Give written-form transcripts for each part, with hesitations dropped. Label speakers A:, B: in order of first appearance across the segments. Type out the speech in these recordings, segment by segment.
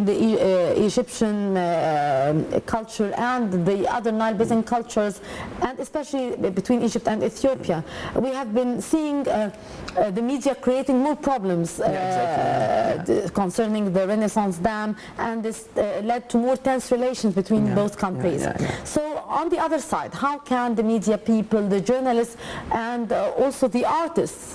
A: the Egyptian culture and the other Nile Basin cultures, and especially between Egypt and Ethiopia. We have been seeing the media creating more problems concerning the Renaissance Dam, and this led to more tense relations between both countries. So on the other side, how can the media people, the journalists, and also the artists,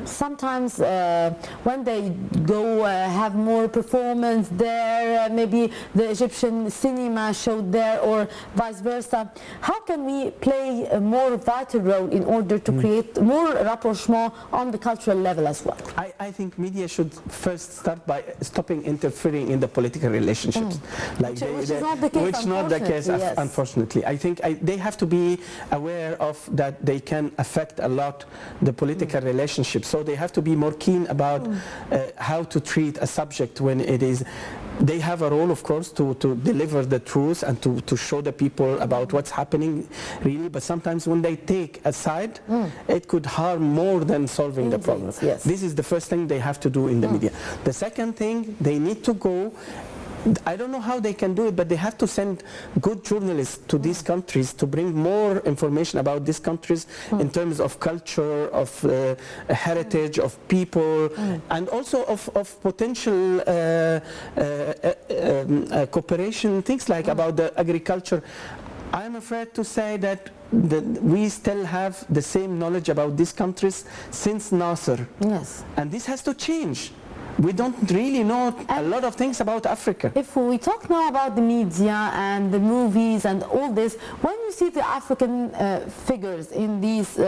A: sometimes when they go have more performance there, maybe the Egyptian cinema showed there or vice versa, how can we play a more vital role in order to create more rapprochement on the cultural level as well?
B: I think media should first start by stopping interfering in the political relationships.
A: Like which is not the case,
B: unfortunately. I think they have to be aware of that they can affect a lot the political relationships. So they have to be more keen about how to treat a subject when it is. They have a role, of course, to deliver the truth and to show the people about what's happening, really. But sometimes when they take a side, it could harm more than solving the problem. This is the first thing they have to do in the media. The second thing, they need to go. I don't know how they can do it, but they have to send good journalists to these countries to bring more information about these countries in terms of culture, of heritage, of people, and also of potential cooperation, things like about the agriculture. I'm afraid to say that we still have the same knowledge about these countries since Nasser. And this has to change. We don't really know a lot of things about Africa.
A: If we talk now about the media and the movies and all this, when you see the African figures in these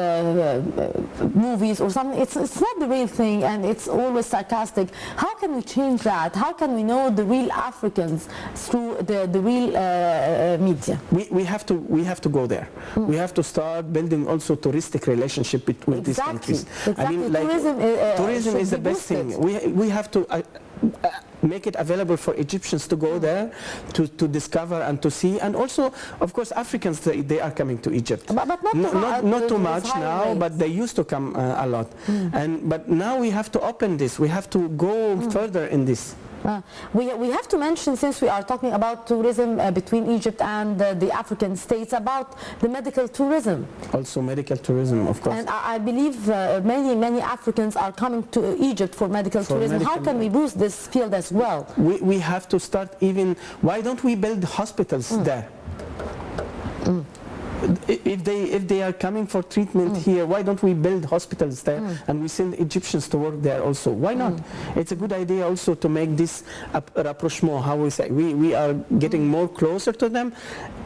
A: movies or something, it's not the real thing and it's always sarcastic. How can we change that? How can we know the real Africans through the real media?
B: We have to go there. We have to start building also touristic relationship between these countries. I mean, like, tourism is the best thing. We have to make it available for Egyptians to go there to discover and to see, and also of course Africans, they are coming to Egypt, but not too much now, but they used to come a lot. But now we have to open this, we have to go further in this.
A: We have to mention, since we are talking about tourism between Egypt and the African states, about the medical tourism.
B: Also medical tourism, of course.
A: And I believe many Africans are coming to Egypt for medical tourism. How can we boost this field as well?
B: We have to start even, why don't we build hospitals there? If they are coming for treatment here, why don't we build hospitals there and we send Egyptians to work there also? Why not? It's a good idea also to make this rapprochement, how we say. We are getting more closer to them.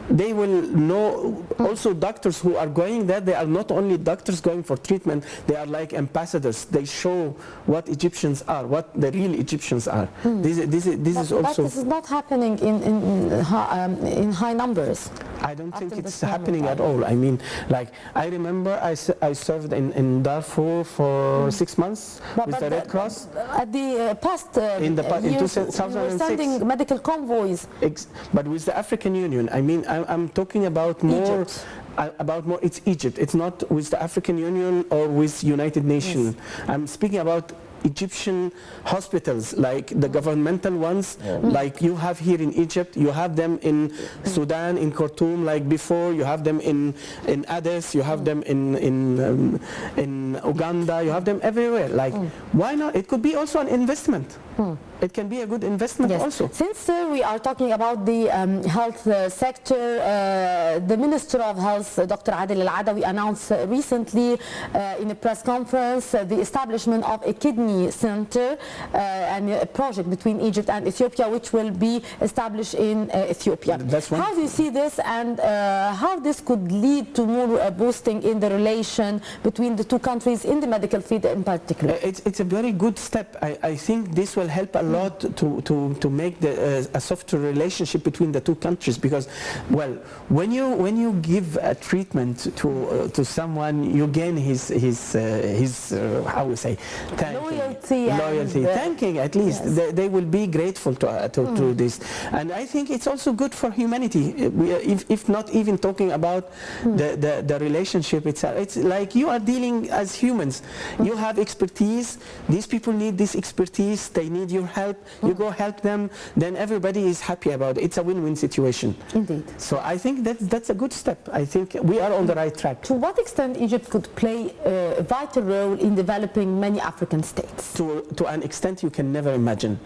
B: They will know, also doctors who are going there, they are not only doctors going for treatment, they are like ambassadors. They show what Egyptians are, what the real Egyptians are. This is also... But
A: this is not happening in high numbers.
B: I don't think it's happening at all. I mean, like, I remember I served in Darfur for 6 months with the Red Cross.
A: At the past
B: in 2006.
A: You were sending medical convoys.
B: But with the African Union, I mean, I'm talking about more... it's Egypt. It's not with the African Union or with United Nations. I'm speaking about Egyptian hospitals, like the governmental ones, like you have here in Egypt, you have them in Sudan, in Khartoum, like before, you have them in Addis, you have them in Uganda, you have them everywhere. Like, why not? It could be also an investment. It can be a good investment also.
A: Since we are talking about the health sector, the Minister of Health, Dr. Adel Al-Adawi, announced recently in a press conference the establishment of a kidney center and a project between Egypt and Ethiopia, which will be established in Ethiopia. How do you see this, and how this could lead to more boosting in the relation between the two countries in the medical field in particular?
B: It's a very good step. I think this will help a lot to make a softer relationship between the two countries, because, well, when you give a treatment to someone, you gain his how we say, loyalty, thanking at least. They will be grateful to this, and I think it's also good for humanity. If not even talking about the relationship itself, it's like you are dealing as humans. You have expertise. These people need this expertise. They need your help. help, you go help them, then everybody is happy about it. It's a win-win situation.
A: Indeed.
B: So I think that's a good step. I think we are on the right track.
A: To what extent Egypt could play a vital role in developing many African states?
B: To an extent you can never imagine.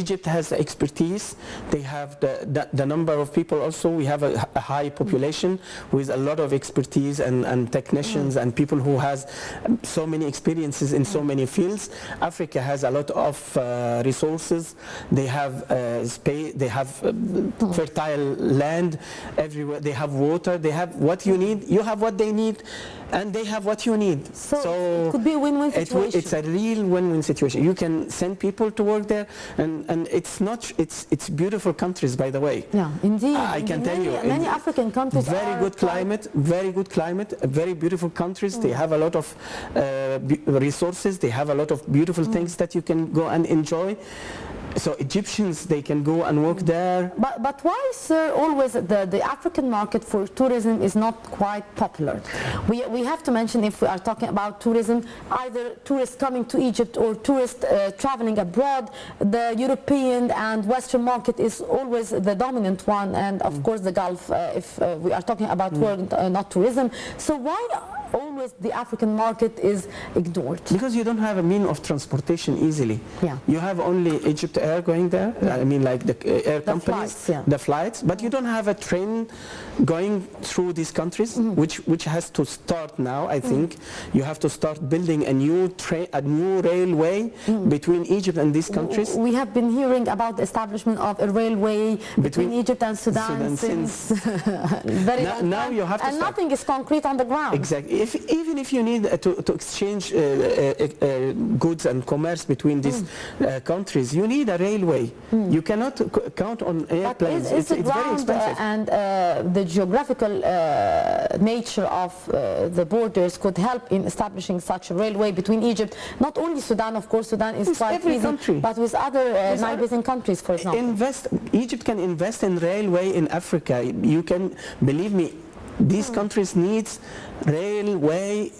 B: Egypt has the expertise. They have the number of people also. We have a high population with a lot of expertise and technicians and people who has so many experiences in so many fields. Africa has a lot of resources. They have space. They have fertile land everywhere. They have water. They have what you need. You have what they need, and they have what you need.
A: So it could be a win-win situation.
B: It's a real win-win situation. You can send people to work there, and it's beautiful countries, by the way.
A: Yeah, indeed.
B: I can tell you,
A: many African countries
B: very good climate, very beautiful countries. They have a lot of resources. They have a lot of beautiful things that you can go and enjoy. So Egyptians, they can go and work there.
A: But why, sir, always the African market for tourism is not quite popular? We have to mention, if we are talking about tourism, either tourists coming to Egypt or tourists traveling abroad, the European and Western market is always the dominant one, and of course the Gulf, if we are talking about world, not tourism. So why always the African market is ignored?
B: Because you don't have a mean of transportation easily.
A: Yeah.
B: You have only Egypt Air going there. I mean, like the air companies, the flights. But you don't have a train going through these countries, which has to start now. I think you have to start building a new railway between Egypt and these countries.
A: We have been hearing about the establishment of a railway between Egypt and Sudan since very long time.
B: Now you have to
A: and nothing is concrete on the ground.
B: Exactly. Even if you need to exchange goods and commerce between these countries, you need a railway. You cannot count on airplanes.
A: But is
B: it's very expensive.
A: And the geographical nature of the borders could help in establishing such a railway between Egypt, not only Sudan, of course, Sudan is quite easy, but with other Nile Basin countries, for example.
B: Egypt can invest in railway in Africa. You can, believe me, these countries needs railway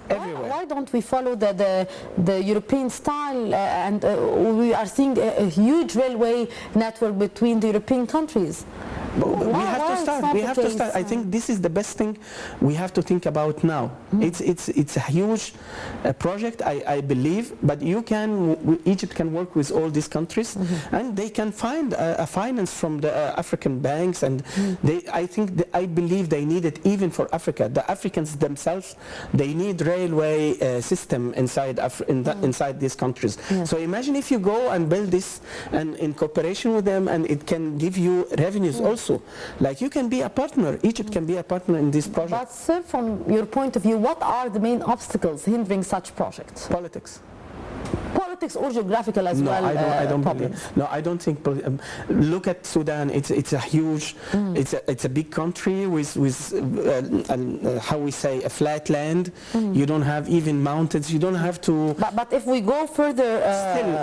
B: everywhere.
A: Why don't we follow the European style and we are seeing a huge railway network between the European countries?
B: We have to start. I think this is the best thing we have to think about now. It's a huge project, I believe, but Egypt can work with all these countries, and they can find a finance from the African banks, and I believe they need it even for Africa. The Africans themselves, they need railway system inside these countries. So imagine if you go and build this and in cooperation with them, and it can give you revenues also. Like you can be a partner, Egypt can be a partner in this project.
A: But sir, from your point of view, what are the main obstacles hindering such projects?
B: Politics.
A: Politics or geographical as well?
B: I don't believe. No, I don't think. Look at Sudan. It's a huge. It's a big country with how we say a flat land. You don't have even mountains. You don't have to.
A: But if we go further,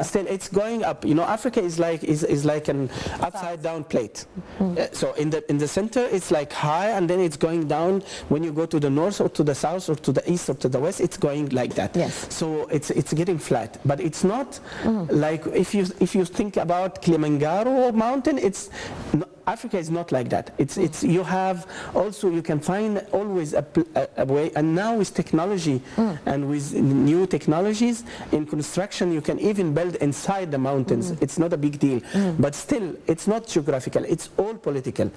B: still it's going up. You know, Africa is like an upside down plate. So in the center it's like high, and then it's going down. When you go to the north or to the south or to the east or to the west, it's going like that.
A: Yes.
B: So it's getting flat, but it's not like if you think about Kilimanjaro mountain, Africa is not like that. You have also, you can find always a way, and now with technology and with new technologies in construction, you can even build inside the mountains. It's not a big deal, but still it's not geographical, it's all political.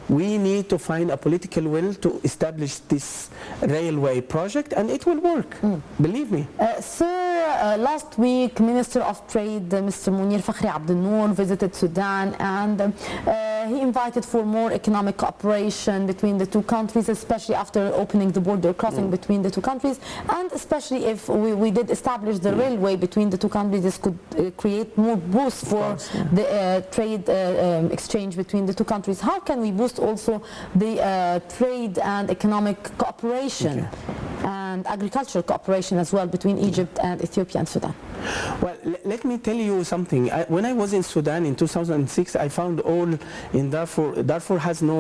B: We need to find a political will to establish this railway project, and it will work, believe me.
A: Sir, last week Minister of Trade Mr. Munir Fakhri Abdel Noor visited Sudan, and he invited for more economic cooperation between the two countries, especially after opening the border crossing between the two countries, and especially if we did establish the railway between the two countries, this could create more boost for the trade exchange between the two countries. How can we boost also the trade and economic cooperation? and agricultural cooperation as well between Egypt and Ethiopia and Sudan?
B: Well, let me tell you something. When I was in Sudan in 2006, I found all in Darfur. Darfur has no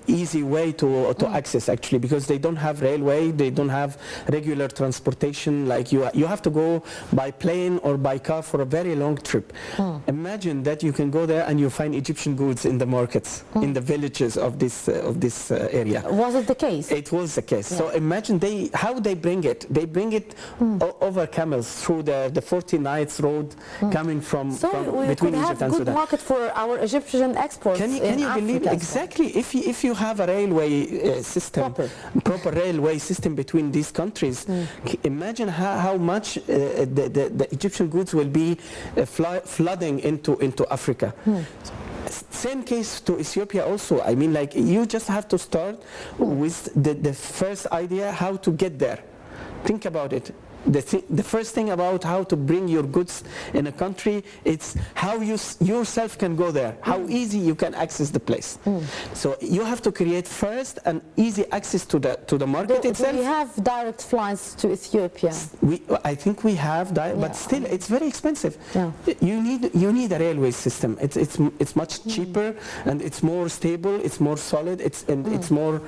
B: easy way to access, actually, because they don't have railway, they don't have regular transportation. Like you have to go by plane or by car for a very long trip. Imagine that you can go there and you find Egyptian goods in the markets, in the villages of this area.
A: Was it the case?
B: It was the case.
A: Yeah.
B: So imagine how they bring it. They bring it over camels through the 40 nights road coming from between Egypt and Sudan.
A: So we could have good market for our Egyptian exports.
B: Can you believe exactly if you have a railway system, proper railway system between these countries? Imagine how much the Egyptian goods will be flooding into Africa. Same case to Ethiopia also. I mean, like, you just have to start with the first idea how to get there. Think about it. The first thing about how to bring your goods in a country, it's how you yourself can go there, how easy you can access the place. So you have to create first an easy access to the market itself.
A: Do we have direct flights to Ethiopia?
B: I think we have, but still it's very expensive.
A: Yeah.
B: You need a railway system. It's much cheaper and it's more stable. It's more solid. It's more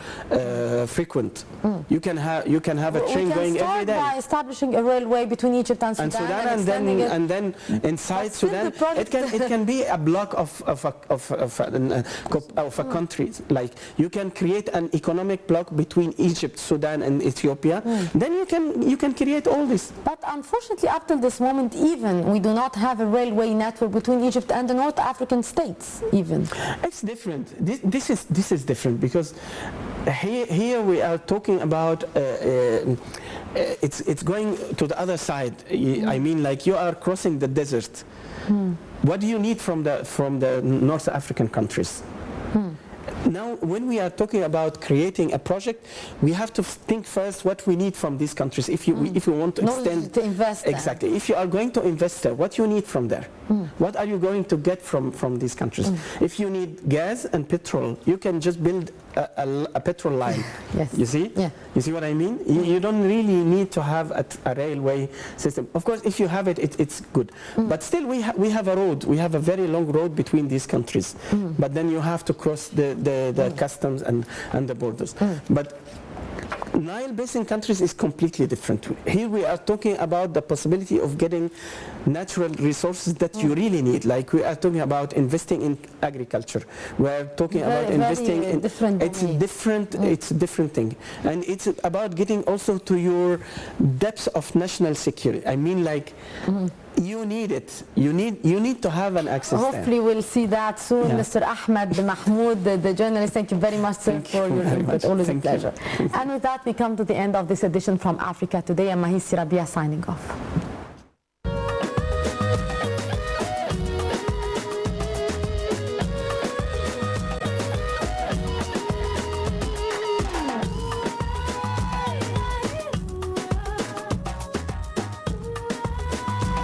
B: frequent. You can have a train going every day.
A: By establishing a railway between Egypt and Sudan,
B: and then inside Sudan, it can be a block of a country. Like, you can create an economic block between Egypt, Sudan, and Ethiopia. Then you can create all this.
A: But unfortunately, up till this moment, even we do not have a railway network between Egypt and the North African states. Even
B: it's different. This is different because here we are talking about. It's going to the other side. I mean, like, you are crossing the desert. What do you need from the North African countries? Now, when we are talking about creating a project, we have to think first what we need from these countries. If you want to extend,
A: to invest
B: exactly. If you are going to invest there, what you need from there? What are you going to get from these countries? If you need gas and petrol, you can just build a petrol line.
A: Yes.
B: You see?
A: Yeah.
B: You see what I mean? You don't really need to have a railway system. Of course, if you have it, it's good. But still, we have a road. We have a very long road between these countries. But then you have to cross the customs and the borders. But Nile Basin countries is completely different. Here we are talking about the possibility of getting natural resources that you really need. Like, we are talking about investing in agriculture. We are talking about investing in it's a different thing, and it's about getting also to your depths of national security. I mean, like. You need it. You need to have an access.
A: Hopefully
B: there.
A: we'll see that soon. Yeah. Mr. Ahmed Mahmoud, the journalist, thank you very much, sir, for your input. Always a pleasure. And with that, we come to the end of this edition from Africa Today. I'm Mahisi Rabia signing off.